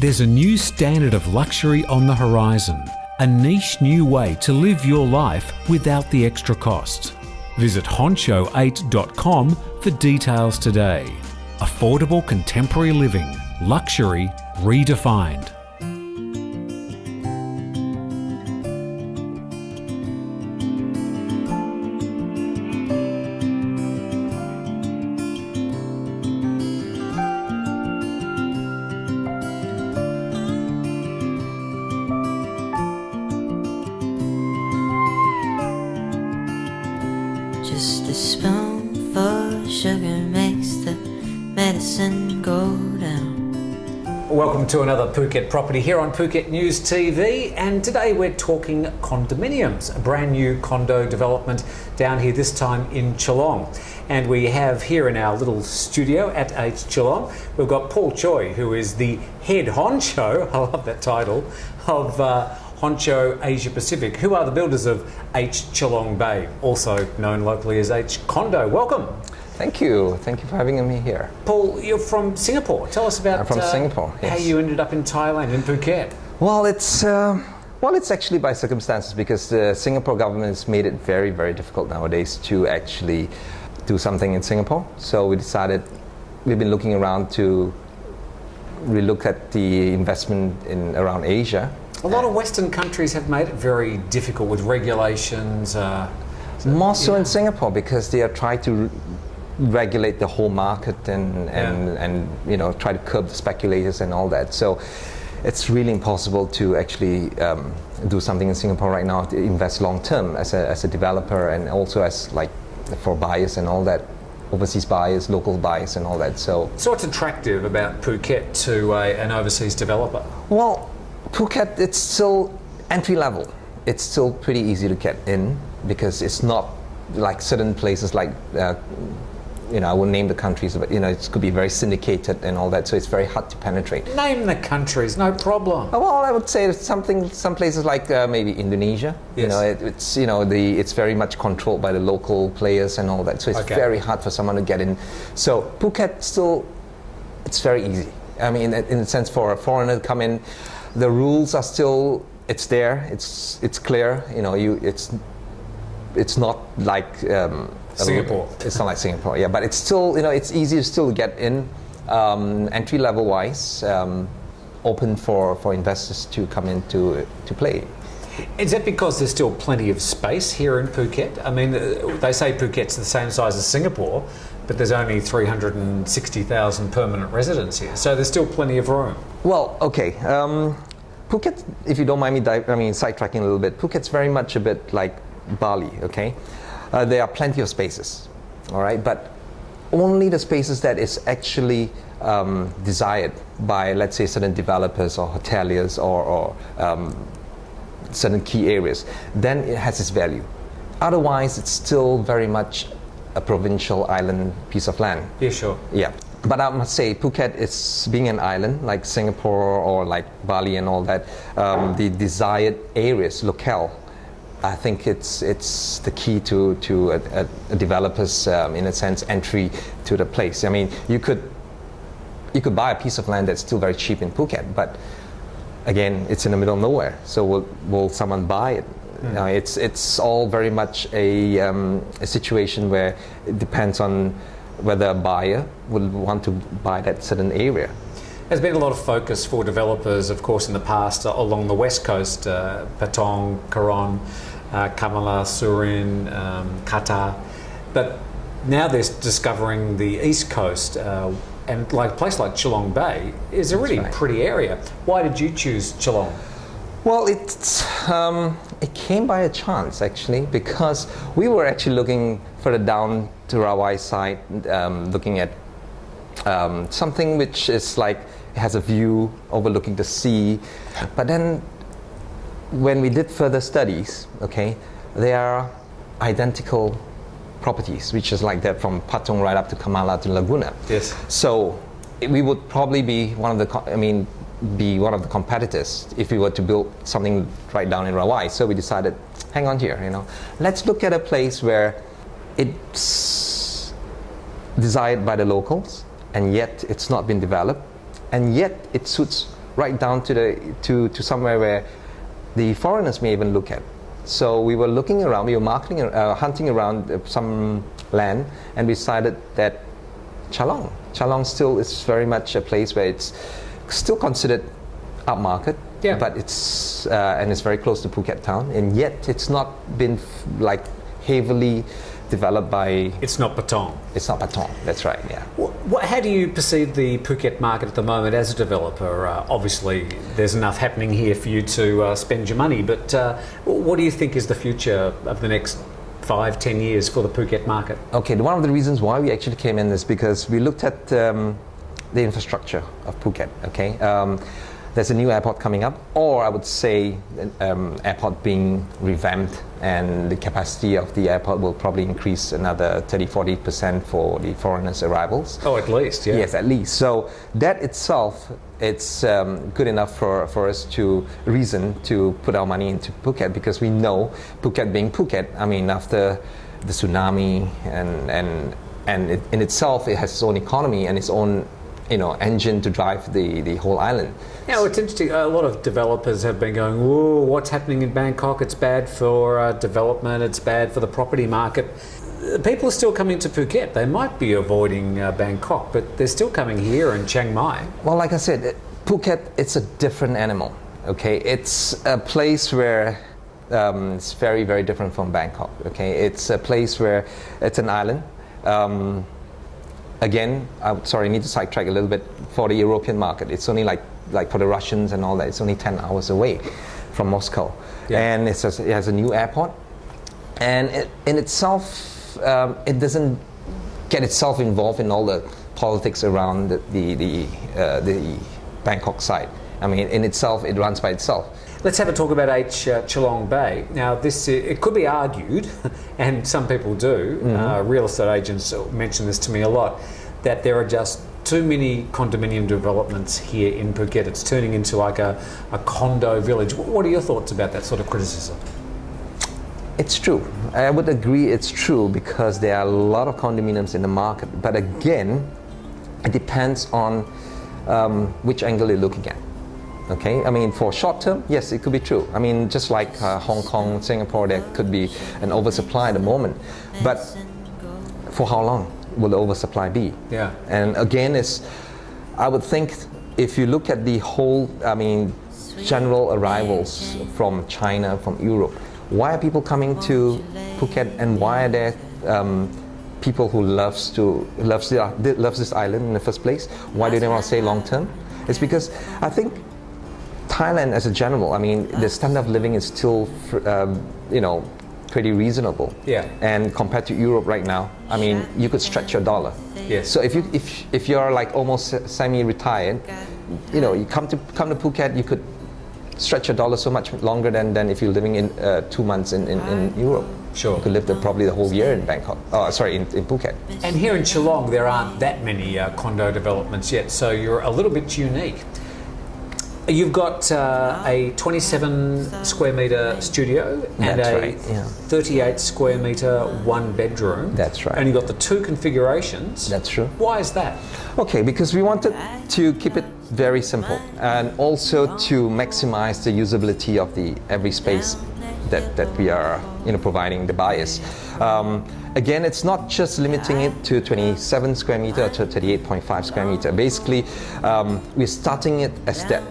There's a new standard of luxury on the horizon, a niche new way to live your life without the extra cost. Visit honcho8.com for details today. Affordable contemporary living, luxury redefined. Just a spoonful of sugar makes the medicine go down. Welcome to another Phuket Property here on Phuket News TV, and today we're talking condominiums, a brand new condo development down here, this time in Chalong. And we have here in our little studio at H Chalong, we've got Paul Choi, who is the head honcho, I love that title, of Honcho Asia Pacific, who are the builders of H Chalong Bay, also known locally as H Condo. Welcome. Thank you. Thank you for having me here. Paul, you're from Singapore. Tell us about I'm from Singapore, yes. How you ended up in Thailand, in Phuket. Well, it's actually by circumstances, because the Singapore government has made it very, very difficult nowadays to actually do something in Singapore. So we decided, we've been looking around to relook at the investment in around Asia. A lot of Western countries have made it very difficult with regulations. More so in Singapore, because they are trying to regulate the whole market and you know, try to curb the speculators and all that. So it's really impossible to actually do something in Singapore right now to invest long term as a developer, and also as like for buyers and all that, overseas buyers, local buyers and all that. So what's attractive about Phuket to an overseas developer? Well, Phuket, it's still entry level. It's still pretty easy to get in, because it's not like certain places like, you know, I won't name the countries, but you know, it could be very syndicated and all that, so it's very hard to penetrate. Name the countries, no problem. Well, I would say some places like maybe Indonesia. Yes. You know, it's you know, it's very much controlled by the local players and all that, so it's very hard for someone to get in. So Phuket still, it's very easy. I mean, in a sense, for a foreigner to come in, the rules are still, it's there, it's clear. You know, it's not like Singapore. It's not like Singapore, yeah, but it's still, you know, it's easy to still get in, entry level wise, open for investors to come in to play. Is that because there's still plenty of space here in Phuket? I mean, they say Phuket's the same size as Singapore, but there's only 360,000 permanent residents here, so there's still plenty of room. Well, okay. Phuket, if you don't mind me sidetracking a little bit, Phuket's very much a bit like Bali, okay? There are plenty of spaces, all right? But only the spaces that is actually desired by, let's say, certain developers or hoteliers or certain key areas, then it has its value. Otherwise, it's still very much a provincial island piece of land. Yeah, sure. Yeah. But I must say, Phuket is being an island like Singapore or like Bali and all that, the desired areas, locale, I think it's the key to a developer's, in a sense, entry to the place. I mean, you could buy a piece of land that's still very cheap in Phuket, but again, it's in the middle of nowhere. So will someone buy it? It's all very much a situation where it depends on whether a buyer would want to buy that certain area. There's been a lot of focus for developers, of course, in the past along the west coast, Patong, Coron, Kamala, Surin, Qatar, but now they're discovering the east coast, and like a place like Chalong Bay is a really pretty area. Why did you choose Chalong? Well, it came by a chance, actually, because we were actually looking further down to Rawai side, looking at something which is like, has a view overlooking the sea. But then when we did further studies, okay, they are identical properties, which is like that from Patong right up to Kamala to Laguna. Yes. So we would probably be one of the competitors if we were to build something right down in Rawai. So we decided, hang on here, you know, let's look at a place where it's desired by the locals, and yet it's not been developed, and yet it suits right down to somewhere where the foreigners may even look at. So we were looking around, we were hunting around some land, and we decided that Chalong still is very much a place where it's still considered upmarket, but it's and it's very close to Phuket town, and yet it's not been like heavily developed by. It's not Patong. It's not Patong. That's right. Yeah. How do you perceive the Phuket market at the moment as a developer? Obviously, there's enough happening here for you to spend your money, but what do you think is the future of the next 5-10 years for the Phuket market? Okay, one of the reasons why we actually came in is because we looked at the infrastructure of Phuket. Okay, there's a new airport coming up, or I would say airport being revamped, and the capacity of the airport will probably increase another 30-40% for the foreigners' arrivals. Oh, at least, yeah. Yes, at least. So that itself, it's good enough for us to reason to put our money into Phuket, because we know Phuket being Phuket, I mean, after the tsunami and it, in itself, it has its own economy and its own engine to drive the whole island. Yeah, it's interesting. A lot of developers have been going, "Whoa, what's happening in Bangkok? It's bad for development. It's bad for the property market." People are still coming to Phuket. They might be avoiding Bangkok, but they're still coming here in Chiang Mai. Well, like I said, Phuket, it's a different animal. Okay, it's a place where it's very, very different from Bangkok. Okay, it's a place where it's an island. Again, I need to sidetrack a little bit. For the European market, it's only like for the Russians and all that, it's only 10 hours away from Moscow. Yeah. And it has a new airport. And in itself, it doesn't get itself involved in all the politics around the Bangkok side. I mean, in itself, it runs by itself. Let's have a talk about Chalong Bay. Now, it could be argued, and some people do, real estate agents mention this to me a lot, that there are just too many condominium developments here in Phuket. It's turning into like a condo village. What are your thoughts about that sort of criticism? It's true. I would agree it's true, because there are a lot of condominiums in the market. But again, it depends on which angle you're looking at. Okay, I mean, for short term, yes, it could be true. I mean, just like Hong Kong, Singapore, there could be an oversupply at the moment. But for how long will the oversupply be? Yeah. And again, I would think if you look at the whole, general arrivals from China, from Europe, why are people coming to Phuket, and why are there people who loves this island in the first place? Why do they want to stay long term? It's because I think Thailand as a general, the standard of living is still, pretty reasonable. Yeah. And compared to Europe right now, you could stretch your dollar. Yes. So if you're like almost semi-retired, you come to Phuket, you could stretch your dollar so much longer than if you're living in 2 months in Europe. Sure. You could live there probably the whole year in Bangkok. In Phuket. And here in Chalong, there aren't that many condo developments yet, so you're a little bit unique. You've got a 27 square metre studio and a 38 square metre one bedroom. That's right. And you've got the two configurations. That's true. Why is that? Okay, because we wanted to keep it very simple, and also to maximize the usability of every space that we are providing the buyers. Again, it's not just limiting it to 27 square meter or to 38.5 square meter. Basically, we're starting it as that.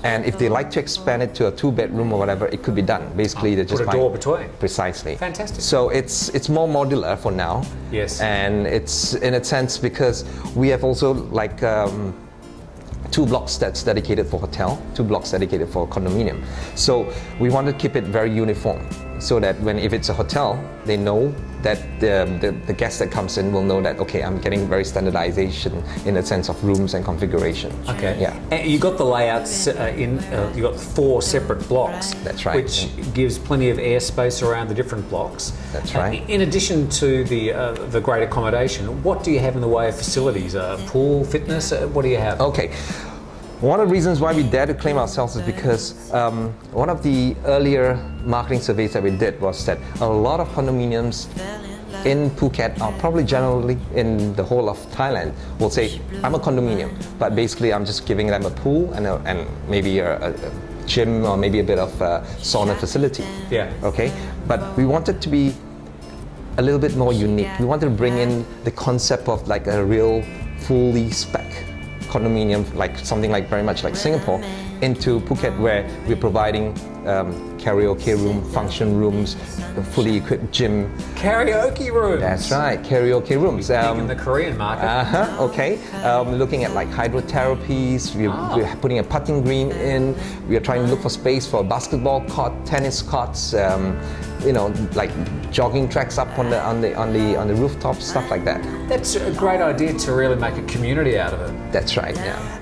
And if they like to expand it to a 2-bedroom or whatever, it could be done. Basically, they just put a door between. Precisely. Fantastic. So it's more modular for now. Yes. And it's in a sense because we have also like 2 blocks that's dedicated for hotel, 2 blocks dedicated for condominium. So we want to keep it very uniform, so that if it's a hotel, they know that the guest that comes in will know that, okay, I'm getting very standardization in the sense of rooms and configuration. Okay. Yeah. And you got the layouts you got 4 separate blocks. That's right. Which gives plenty of airspace around the different blocks. That's right. In addition to the great accommodation, what do you have in the way of facilities? Pool, fitness? What do you have? Okay. One of the reasons why we dare to claim ourselves is because one of the earlier marketing surveys that we did was that a lot of condominiums in Phuket, or probably generally in the whole of Thailand, will say, I'm a condominium, but basically I'm just giving them a pool and maybe a gym or maybe a bit of a sauna facility. Yeah. Okay, but we wanted to be a little bit more unique. We wanted to bring in the concept of like a real fully spec condominium, like something like very much like Singapore, into Phuket, where we're providing karaoke room, function rooms, a fully equipped gym. Karaoke rooms. That's right, karaoke rooms. Big in the Korean market. Okay. Looking at like hydrotherapies, we're putting a putting green in. We are trying to look for space for a basketball court, tennis courts. Like jogging tracks up on the rooftop, stuff like that. That's a great idea to really make a community out of it. That's right. Yeah.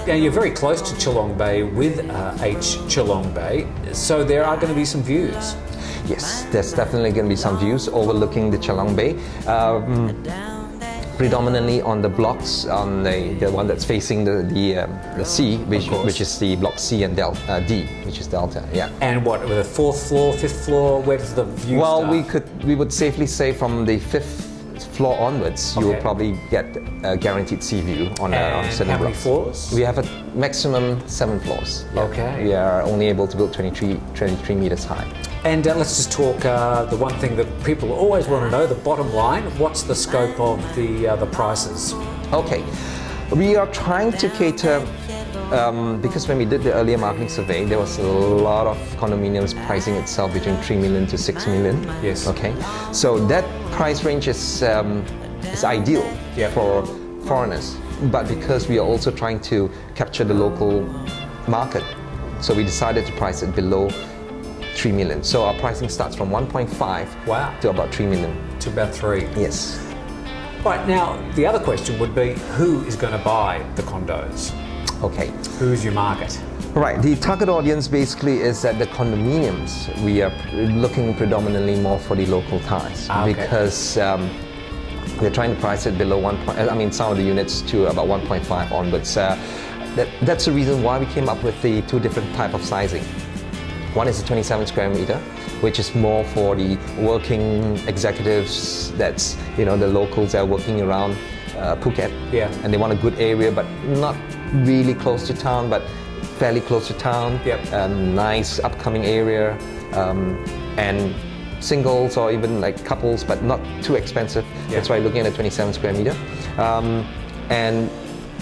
Now you're very close to Chalong Bay with H Chalong Bay, so there are going to be some views. Yes, there's definitely going to be some views overlooking the Chalong Bay. Predominantly on the blocks, on the one that's facing the sea, which is the block C and D, which is Delta. Yeah. And what, with the fourth floor, fifth floor, where does the view start? Well, we would safely say from the fifth floor onwards, you will probably get a guaranteed sea view on certain how many blocks. floors? We have a maximum 7 floors. Yeah. Okay. We are only able to build 23 meters high. And let's just talk the one thing that people always want to know, the bottom line. What's the scope of the prices? Okay, we are trying to cater, because when we did the earlier marketing survey, there was a lot of condominiums pricing itself between 3 million to 6 million. Yes. Okay, so that price range is ideal for foreigners, but because we are also trying to capture the local market, so we decided to price it below 3 million. So our pricing starts from 1.5 to about 3 million. To about 3. Yes. Right, now the other question would be, who is going to buy the condos? Okay. Who's your market? Right, the target audience basically is that the condominiums, we are looking predominantly more for the local Thais, because we're trying to price it below some of the units to about 1.5 onwards. That's the reason why we came up with the 2 different type of sizing. One is a 27 square meter, which is more for the working executives, that's, the locals that are working around Phuket. Yeah. And they want a good area, but not really close to town, but fairly close to town. Yep. Nice upcoming area, and singles or even like couples, but not too expensive. Yep. That's why looking at a 27 square meter. And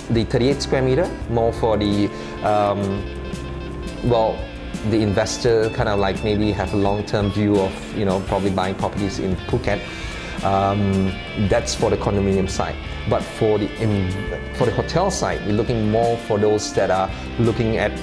the 38 square meter, more for the, the investor kind of like maybe have a long-term view of, probably buying properties in Phuket. That's for the condominium side. But for the hotel side, we're looking more for those that are looking at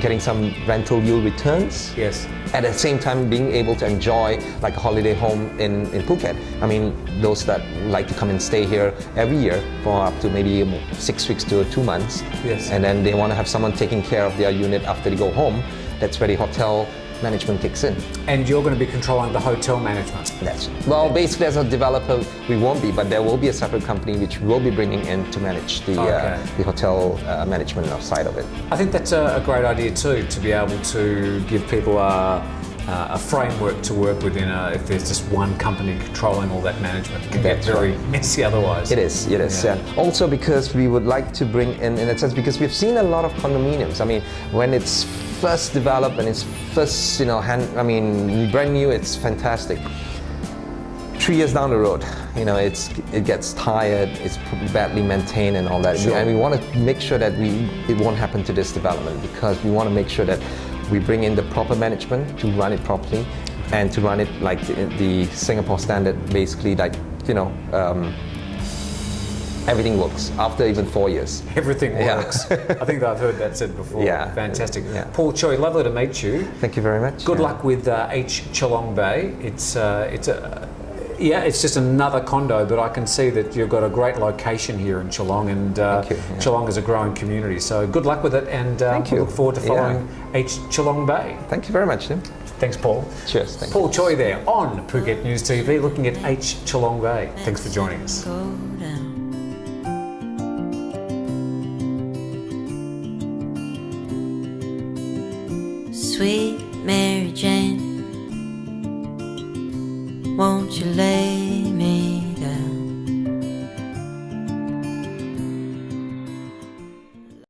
getting some rental yield returns. Yes. At the same time, being able to enjoy like a holiday home in Phuket. I mean, those that like to come and stay here every year for up to maybe 6 weeks to 2 months. Yes. And then they want to have someone taking care of their unit after they go home. That's where the hotel management kicks in. And you're going to be controlling the hotel management? Basically as a developer, we won't be, but there will be a separate company which will be bringing in to manage the hotel management side of it. I think that's a great idea too, to be able to give people a framework to work within. If there's just one company controlling all that management, it can get very messy otherwise. It is. Yeah. Also because we would like to bring in a sense, because we've seen a lot of condominiums. I mean, when it's first developed and it's first, brand new, it's fantastic. 3 years down the road, it gets tired, it's badly maintained and all that. Sure. And we want to make sure that it won't happen to this development, because we want to make sure that we bring in the proper management to run it properly and to run it like the Singapore standard, basically like, everything works after even 4 years. Everything works. I think I've heard that said before. Yeah. Fantastic. Yeah. Paul Choi, lovely to meet you. Thank you very much. Good luck with H Chalong Bay. It's just another condo, but I can see that you've got a great location here in Chalong, and Chalong is a growing community. So good luck with it, and we look forward to following H Chalong Bay. Thank you very much, Tim. Thanks, Paul. Cheers. Thank Paul Choi there on Phuket News TV, looking at H Chalong Bay. Thanks for joining us. Sweet Mary Jane.